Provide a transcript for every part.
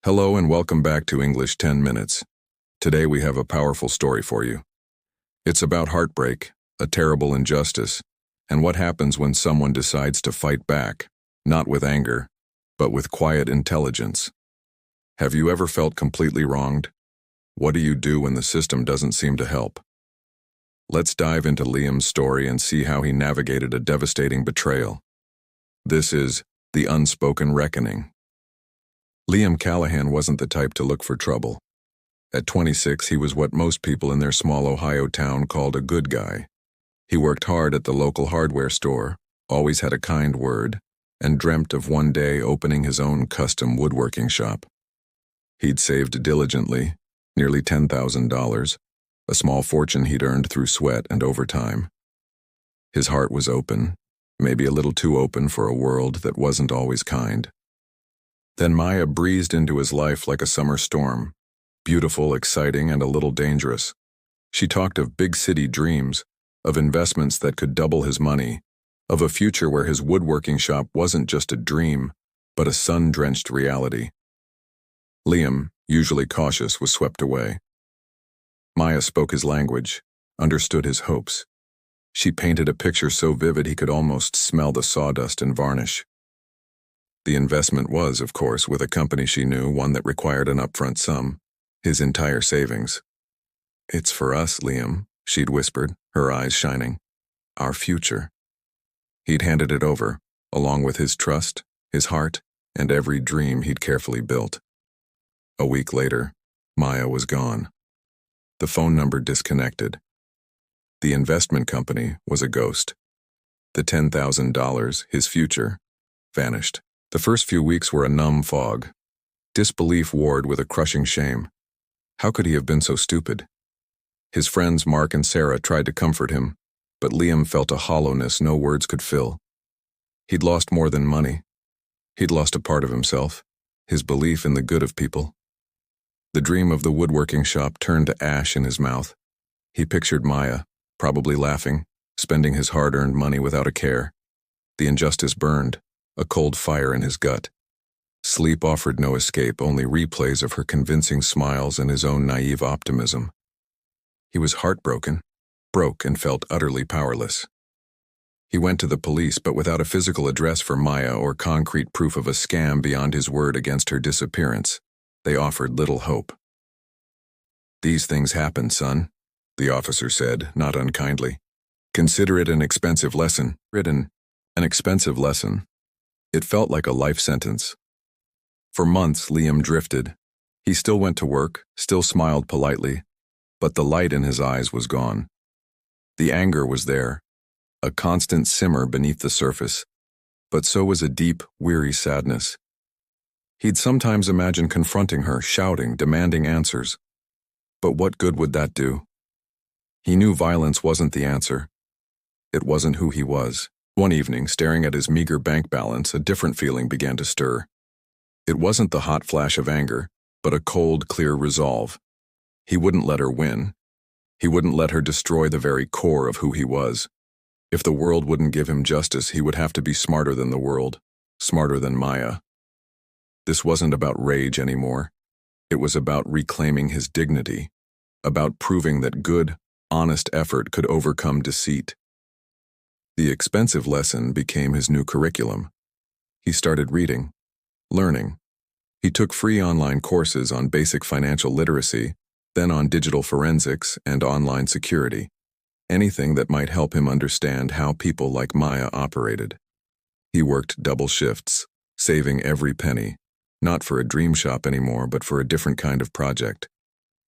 Hello and welcome back to English 10 Minutes. Today we have a powerful story for you. It's about heartbreak, a terrible injustice, and what happens when someone decides to fight back, not with anger, but with quiet intelligence. Have you ever felt completely wronged? What do you do when the system doesn't seem to help? Let's dive into Liam's story and see how he navigated a devastating betrayal. This is The Unspoken Reckoning. Liam Callahan wasn't the type to look for trouble. At 26, he was what most people in their small Ohio town called a good guy. He worked hard at the local hardware store, always had a kind word, and dreamt of one day opening his own custom woodworking shop. He'd saved diligently, nearly $10,000, a small fortune he'd earned through sweat and overtime. His heart was open, maybe a little too open for a world that wasn't always kind. Then Maya breezed into his life like a summer storm, beautiful, exciting, and a little dangerous. She talked of big city dreams, of investments that could double his money, of a future where his woodworking shop wasn't just a dream, but a sun-drenched reality. Liam, usually cautious, was swept away. Maya spoke his language, understood his hopes. She painted a picture so vivid he could almost smell the sawdust and varnish. The investment was, of course, with a company she knew, one that required an upfront sum, his entire savings. "It's for us, Liam," she'd whispered, her eyes shining. "Our future." He'd handed it over, along with his trust, his heart, and every dream he'd carefully built. A week later, Maya was gone. The phone number disconnected. The investment company was a ghost. The $10,000, his future, vanished. The first few weeks were a numb fog. Disbelief warred with a crushing shame. How could he have been so stupid? His friends Mark and Sarah tried to comfort him, but Liam felt a hollowness no words could fill. He'd lost more than money. He'd lost a part of himself, his belief in the good of people. The dream of the woodworking shop turned to ash in his mouth. He pictured Maya, probably laughing, spending his hard-earned money without a care. The injustice burned, a cold fire in his gut. Sleep offered no escape, only replays of her convincing smiles and his own naive optimism. He was heartbroken, broke, and felt utterly powerless. He went to the police, but without a physical address for Maya or concrete proof of a scam beyond his word against her disappearance, they offered little hope. "These things happen, son," the officer said, not unkindly. "Consider it an expensive lesson." An expensive lesson. It felt like a life sentence. For months, Liam drifted. He still went to work, still smiled politely, but the light in his eyes was gone. The anger was there, a constant simmer beneath the surface, but so was a deep, weary sadness. He'd sometimes imagine confronting her, shouting, demanding answers. But what good would that do? He knew violence wasn't the answer. It wasn't who he was. One evening, staring at his meager bank balance, a different feeling began to stir. It wasn't the hot flash of anger, but a cold, clear resolve. He wouldn't let her win. He wouldn't let her destroy the very core of who he was. If the world wouldn't give him justice, he would have to be smarter than the world, smarter than Maya. This wasn't about rage anymore. It was about reclaiming his dignity, about proving that good, honest effort could overcome deceit. The expensive lesson became his new curriculum. He started reading, learning. He took free online courses on basic financial literacy, then on digital forensics and online security. Anything that might help him understand how people like Maya operated. He worked double shifts, saving every penny, not for a dream shop anymore, but for a different kind of project.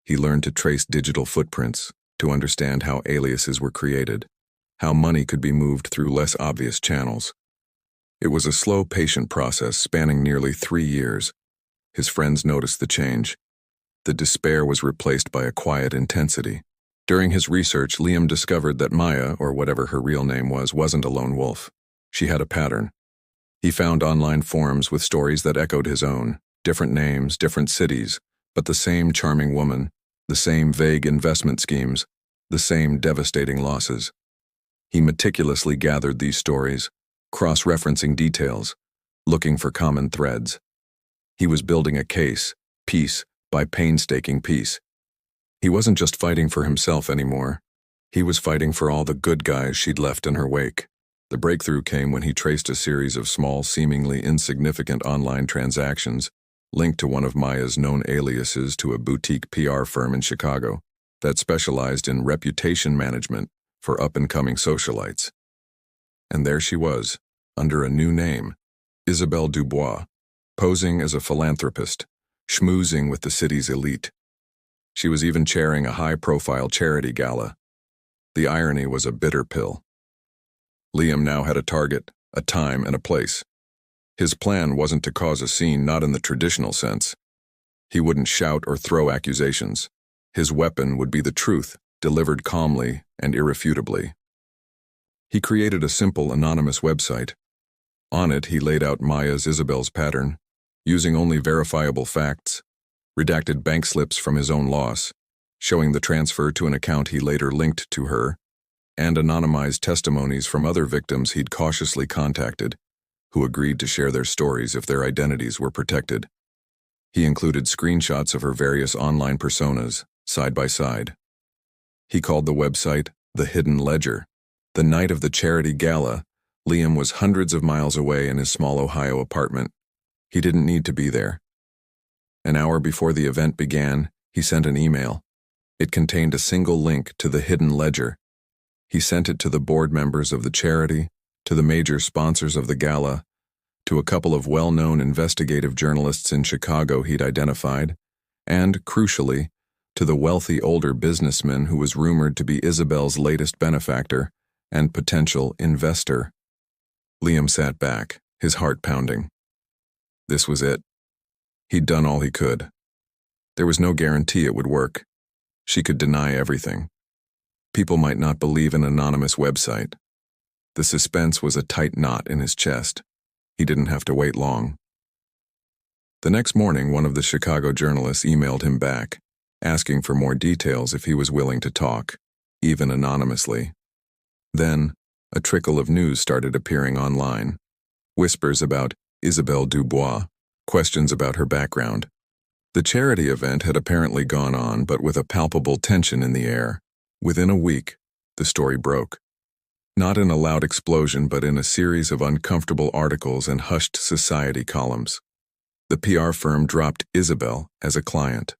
He learned to trace digital footprints, to understand how aliases were created, how money could be moved through less obvious channels. It was a slow, patient process spanning nearly 3 years. His friends noticed the change. The despair was replaced by a quiet intensity. During his research, Liam discovered that Maya, or whatever her real name was, wasn't a lone wolf. She had a pattern. He found online forums with stories that echoed his own, different names, different cities, but the same charming woman, the same vague investment schemes, the same devastating losses. He meticulously gathered these stories, cross-referencing details, looking for common threads. He was building a case, piece by painstaking piece. He wasn't just fighting for himself anymore. He was fighting for all the good guys she'd left in her wake. The breakthrough came when he traced a series of small, seemingly insignificant online transactions linked to one of Maya's known aliases to a boutique PR firm in Chicago that specialized in reputation management for up-and-coming socialites. And there she was, under a new name, Isabelle Dubois, posing as a philanthropist, schmoozing with the city's elite. She was even chairing a high-profile charity gala. The irony was a bitter pill. Liam now had a target, a time, and a place. His plan wasn't to cause a scene, not in the traditional sense. He wouldn't shout or throw accusations. His weapon would be the truth, delivered calmly and irrefutably. He created a simple, anonymous website. On it, he laid out Maya's Isabel's pattern, using only verifiable facts, redacted bank slips from his own loss, showing the transfer to an account he later linked to her, and anonymized testimonies from other victims he'd cautiously contacted, who agreed to share their stories if their identities were protected. He included screenshots of her various online personas, side by side. He called the website The Hidden Ledger. The night of the charity gala, Liam was hundreds of miles away in his small Ohio apartment. He didn't need to be there. An hour before the event began, he sent an email. It contained a single link to the Hidden Ledger. He sent it to the board members of the charity, to the major sponsors of the gala, to a couple of well-known investigative journalists in Chicago he'd identified, and, crucially, to the wealthy older businessman who was rumored to be Isabel's latest benefactor and potential investor. Liam sat back, his heart pounding. This was it. He'd done all he could. There was no guarantee it would work. She could deny everything. People might not believe an anonymous website. The suspense was a tight knot in his chest. He didn't have to wait long. The next morning, one of the Chicago journalists emailed him back, asking for more details if he was willing to talk, even anonymously. Then, a trickle of news started appearing online. Whispers about Isabelle Dubois, questions about her background. The charity event had apparently gone on, but with a palpable tension in the air. Within a week, the story broke. Not in a loud explosion, but in a series of uncomfortable articles and hushed society columns. The PR firm dropped Isabel as a client.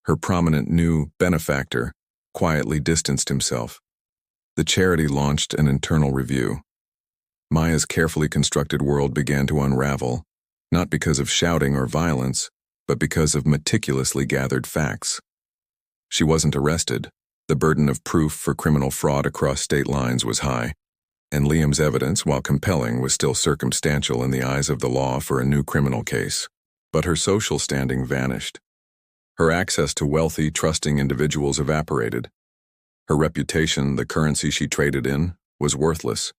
Her prominent new benefactor quietly distanced himself. The charity launched an internal review. Maya's carefully constructed world began to unravel, not because of shouting or violence, but because of meticulously gathered facts. She wasn't arrested. The burden of proof for criminal fraud across state lines was high, and Liam's evidence, while compelling, was still circumstantial in the eyes of the law for a new criminal case. But her social standing vanished. Her access to wealthy, trusting individuals evaporated. Her reputation, the currency she traded in, was worthless.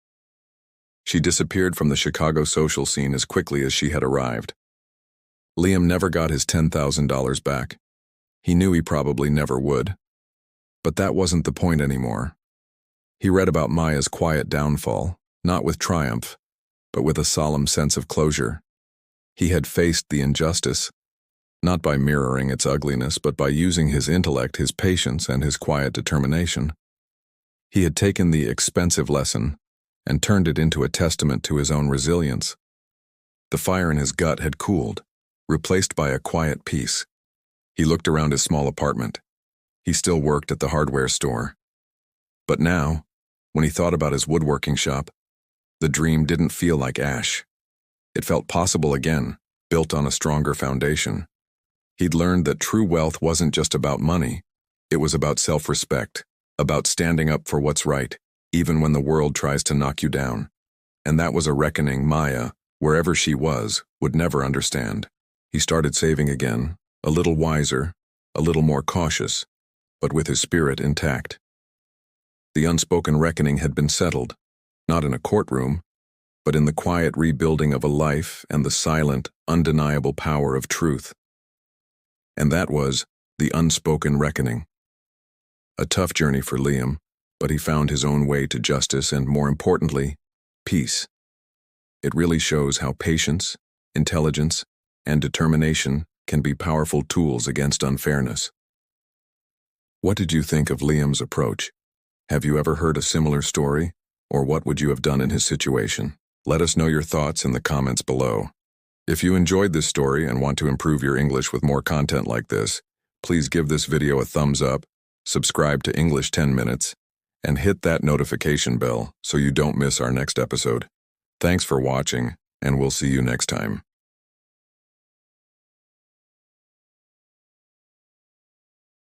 She disappeared from the Chicago social scene as quickly as she had arrived. Liam never got his $10,000 back. He knew he probably never would. But that wasn't the point anymore. He read about Maya's quiet downfall, not with triumph, but with a solemn sense of closure. He had faced the injustice, not by mirroring its ugliness, but by using his intellect, his patience, and his quiet determination. He had taken the expensive lesson and turned it into a testament to his own resilience. The fire in his gut had cooled, replaced by a quiet peace. He looked around his small apartment. He still worked at the hardware store. But now, when he thought about his woodworking shop, the dream didn't feel like ash. It felt possible again, built on a stronger foundation. He'd learned that true wealth wasn't just about money. It was about self-respect, about standing up for what's right, even when the world tries to knock you down. And that was a reckoning Maya, wherever she was, would never understand. He started saving again, a little wiser, a little more cautious, but with his spirit intact. The unspoken reckoning had been settled, not in a courtroom, but in the quiet rebuilding of a life and the silent, undeniable power of truth. And that was the unspoken reckoning. A tough journey for Liam, but he found his own way to justice and, more importantly, peace. It really shows how patience, intelligence, and determination can be powerful tools against unfairness. What did you think of Liam's approach? Have you ever heard a similar story? Or what would you have done in his situation? Let us know your thoughts in the comments below. If you enjoyed this story and want to improve your English with more content like this, please give this video a thumbs up, subscribe to English 10 Minutes, and hit that notification bell so you don't miss our next episode. Thanks for watching, and we'll see you next time.